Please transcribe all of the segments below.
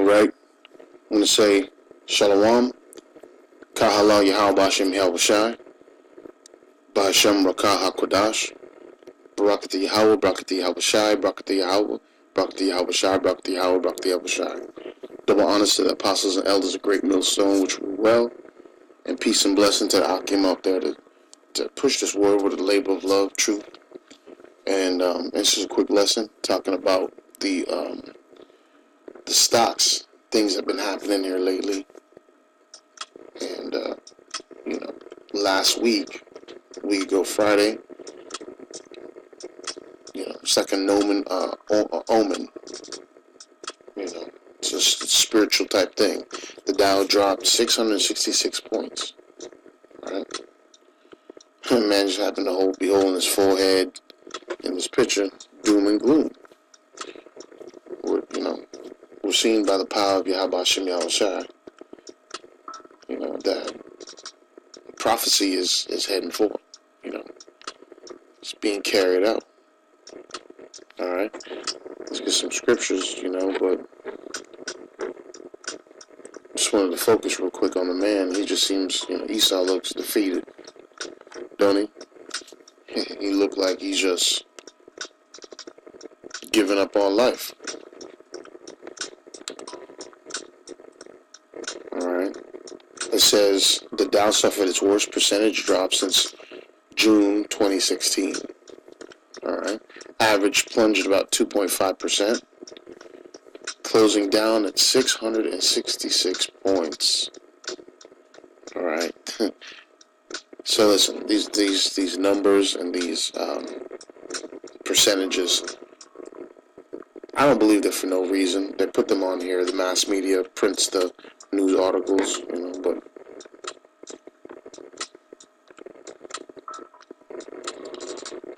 Alright? I'm going to say Shalom, Kahala Yahweh Bashem Yahushai, Bahashem Rakah HaKodash, Barakati Yahweh, Barakati Yahushai, Barakati Yahweh, Barakati Yahushai, Barakati Yahweh, Barakati Yahushai. Double honors to the apostles and elders of Great Millstone, which were well, and peace and blessing to the Akim out there to push this word with a labor of love, truth. And this is a quick lesson talking about the stocks, things that have been happening here lately. And, last week Friday, it's like an omen, it's just a spiritual type thing. The Dow dropped 666 points, right? Man just happened to be holding his forehead in this picture, doom and gloom. We're seen by the power of Yahweh Hashem Yahushai, that prophecy is heading forth, it's being carried out. Alright, let's get some scriptures, but just wanted to focus real quick on the man. He just seems, Esau looks defeated, don't he? He looked like he's just giving up on life. Alright. It says the Dow suffered its worst percentage drop since June 2016. Alright. Average plunged about 2.5%, closing down at 666 points. Alright. So listen, these numbers and these percentages, I don't believe they're for no reason. They put them on here. The mass media prints the news articles, but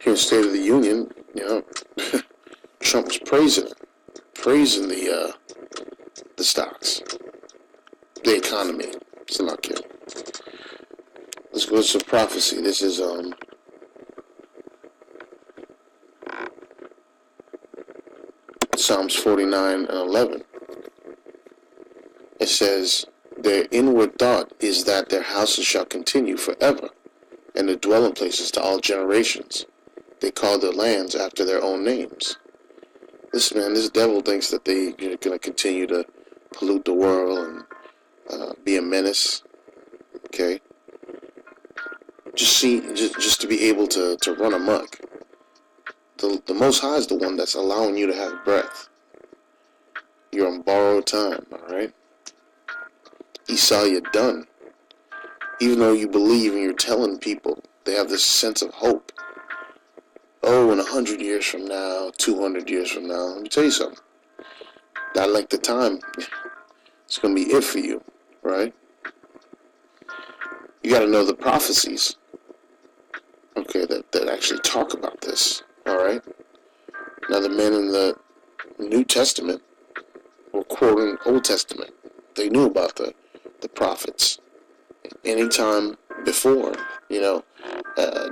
here in State of the Union, Trump was praising the stocks, the economy. It's not kidding. Let's go to some prophecy. This is Psalms 49 and 11. It says, their inward thought is that their houses shall continue forever, and their dwelling places to all generations. They call their lands after their own names. This devil thinks that they're going to continue to pollute the world and be a menace. Okay? Just to be able to run amok. The Most High is the one that's allowing you to have breath. You're on borrowed time, alright? Esau, you're done. Even though you believe and you're telling people, they have this sense of hope. Oh, in 100 years from now, 200 years from now, let me tell you something. That length of time, it's going to be it for you, right? You got to know the prophecies, okay, that actually talk about this, all right? Now, the men in the New Testament were quoting Old Testament. They knew about the prophets. Anytime before,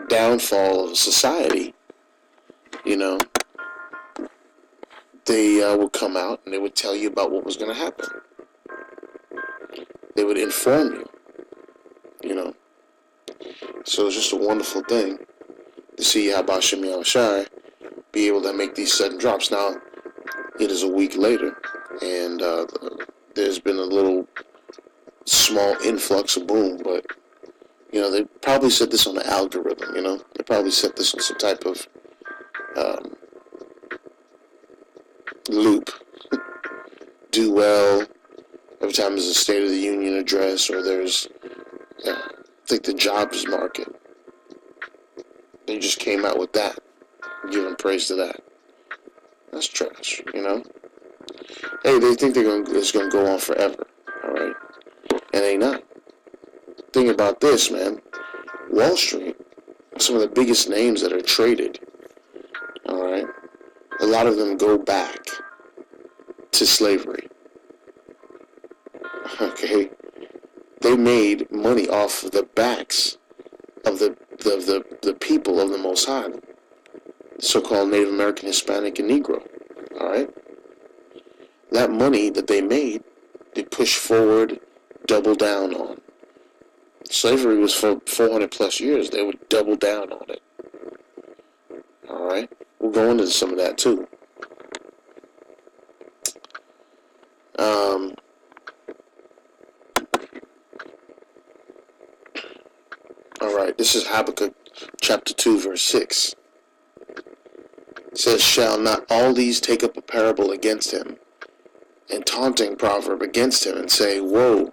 downfall of society, they would come out and they would tell you about what was going to happen. They would inform you, So it's just a wonderful thing to see how Bashem Yahushai be able to make these sudden drops. Now, it is a week later, and there's been a little small influx of boom, but, they probably set this on the algorithm, They probably set this on some type of loop. Do well every time there's a State of the Union address, or there's, I think, the jobs market. They just came out with that, giving praise to that. That's trash, Hey, they think it's going to go on forever, all right? And they not. Think about this, man. Wall Street, some of the biggest names that are traded, all right? A lot of them go back to slavery. Okay? They made money off of the backs of the people of the Most High, so-called Native American, Hispanic, and Negro. All right? that money that they made, they pushed forward, double down on. Slavery was for 400 plus years. They would double down on it. All right, we'll go into some of that too. All right, this is Habakkuk chapter 2, verse 6. It says, shall not all these take up a parable against him, and taunting proverb against him, and say, woe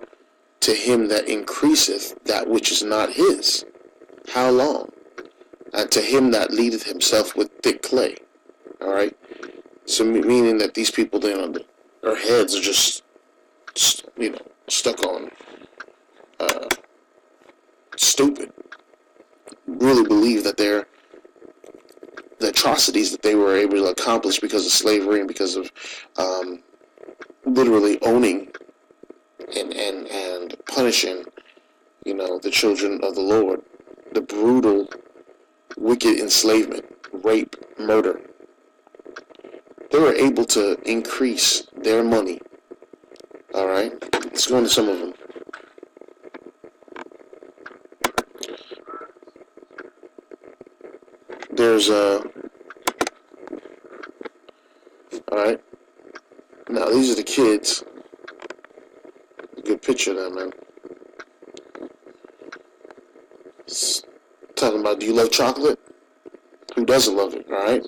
to him that increaseth that which is not his? How long? And to him that leadeth himself with thick clay. All right? So meaning that these people, their heads are just, stuck on stupid. Really believe that the atrocities that they were able to accomplish because of slavery and because of literally owning and punishing, the children of the Lord, the brutal, wicked enslavement, rape, murder. They were able to increase their money. All right, let's go into some of them. There's all right. Now these are the kids. A good picture of them, man. It's talking about, do you love chocolate? Who doesn't love it? All right.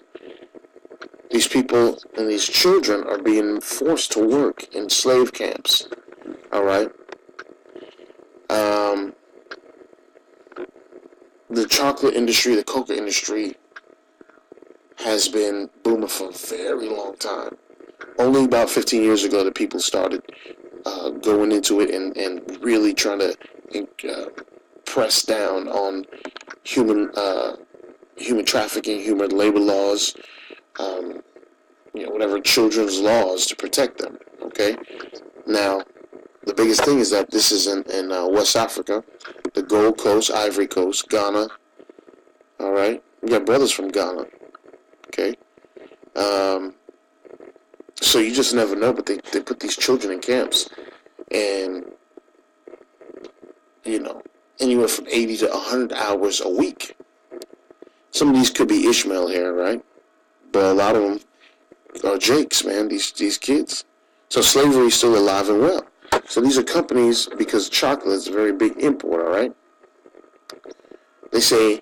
These people and these children are being forced to work in slave camps. All right. The chocolate industry, the coca industry, has been booming for a very long time. Only about 15 years ago that people started going into it and really trying to press down on human trafficking, human labor laws, whatever children's laws to protect them. Okay. Now, the biggest thing is that this is in West Africa, the Gold Coast, Ivory Coast, Ghana. All right, we got brothers from Ghana. Okay. So you just never know, but they put these children in camps, and anywhere from 80 to 100 hours a week. Some of these could be Ishmael here, right? But a lot of them are Jakes, man. These kids. So slavery is still alive and well. So these are companies, because chocolate is a very big import, all right? They say,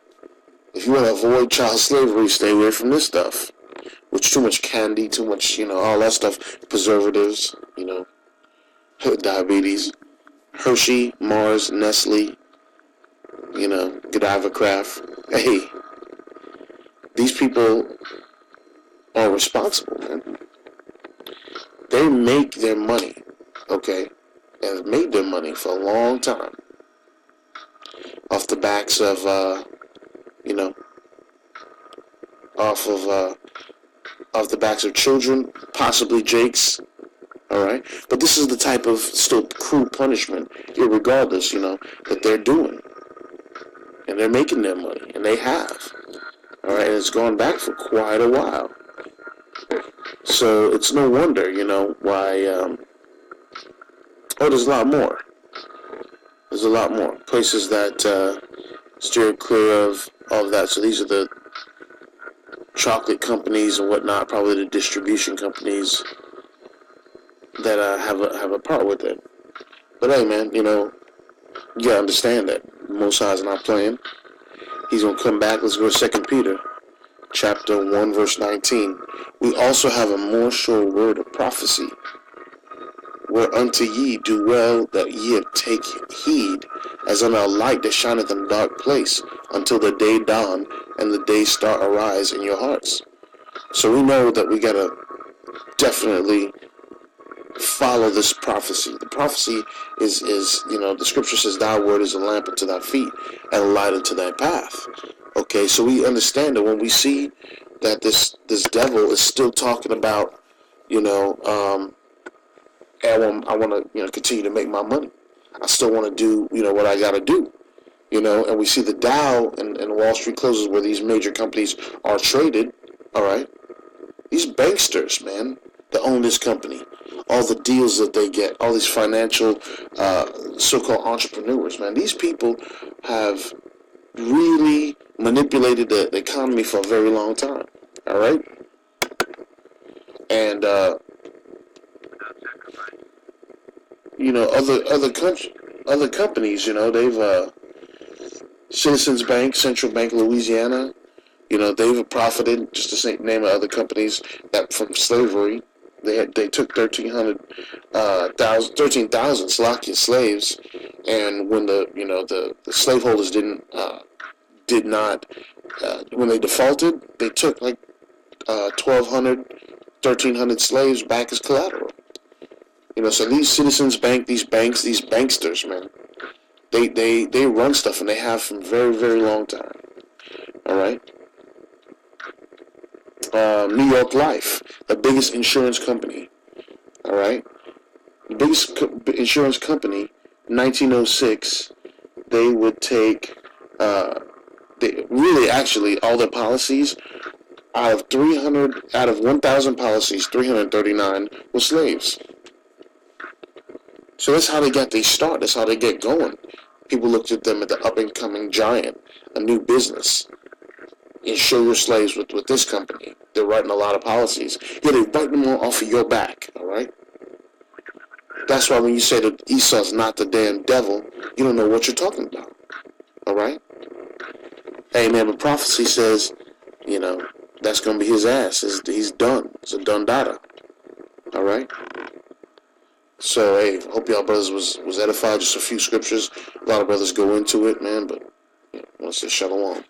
if you want to avoid child slavery, stay away from this stuff. Which too much candy, too much, all that stuff, preservatives, diabetes, Hershey, Mars, Nestle, Godiva Craft. Hey, these people are responsible, man. They make their money, okay, and have made their money for a long time off the backs of, off the backs of children, possibly Jakes, all right? But this is the type of still cruel punishment, irregardless, that they're doing. And they're making their money, and they have, all right? And it's gone back for quite a while. So it's no wonder, why, there's a lot more. There's a lot more places that steer clear of all of that. So these are the chocolate companies and whatnot, probably the distribution companies that have a part with it. But hey, man, you gotta understand that Most High's not playing. He's gonna come back. Let's go to 2 Peter, chapter 1, verse 19. We also have a more sure word of prophecy, whereunto ye do well that ye take heed, as on a light that shineth in a dark place, until the day dawn and the day star arise in your hearts. So we know that we gotta definitely follow this prophecy. The prophecy is the scripture says, thy word is a lamp unto thy feet and a light unto thy path. Okay, so we understand that when we see that this devil is still talking about, I want to continue to make my money. I still want to do what I got to do. And we see the Dow and Wall Street closes where these major companies are traded. All right, these banksters, man, that own this company, all the deals that they get, all these financial so-called entrepreneurs, man. These people have really manipulated the economy for a very long time. All right, and other companies, they've Citizens Bank, Central Bank, Louisiana. They've profited. Just to name of other companies that from slavery, they took 13,000 Slovakian slaves, and when the slaveholders did not when they defaulted, they took like 1,200, 1,300 slaves back as collateral. So these Citizens Bank, these banks, these banksters, man, they run stuff and they have from very, very long time. All right. New York Life, the biggest insurance company. All right. The biggest insurance company, 1906, they would take, they really actually all their policies out of 1,000 policies, 339 were slaves. So that's how they got their start. That's how they get going. People looked at them as the up-and-coming giant, a new business. Insure your slaves with this company. They're writing a lot of policies. Yeah, they write them all off of your back, all right? That's why when you say that Esau's not the damn devil, you don't know what you're talking about, all right? Hey, man, but prophecy says, that's going to be his ass. He's done. It's a done data, all right? So, hey, hope y'all brothers was edified. Just a few scriptures. A lot of brothers go into it, man, but I want to say shalom.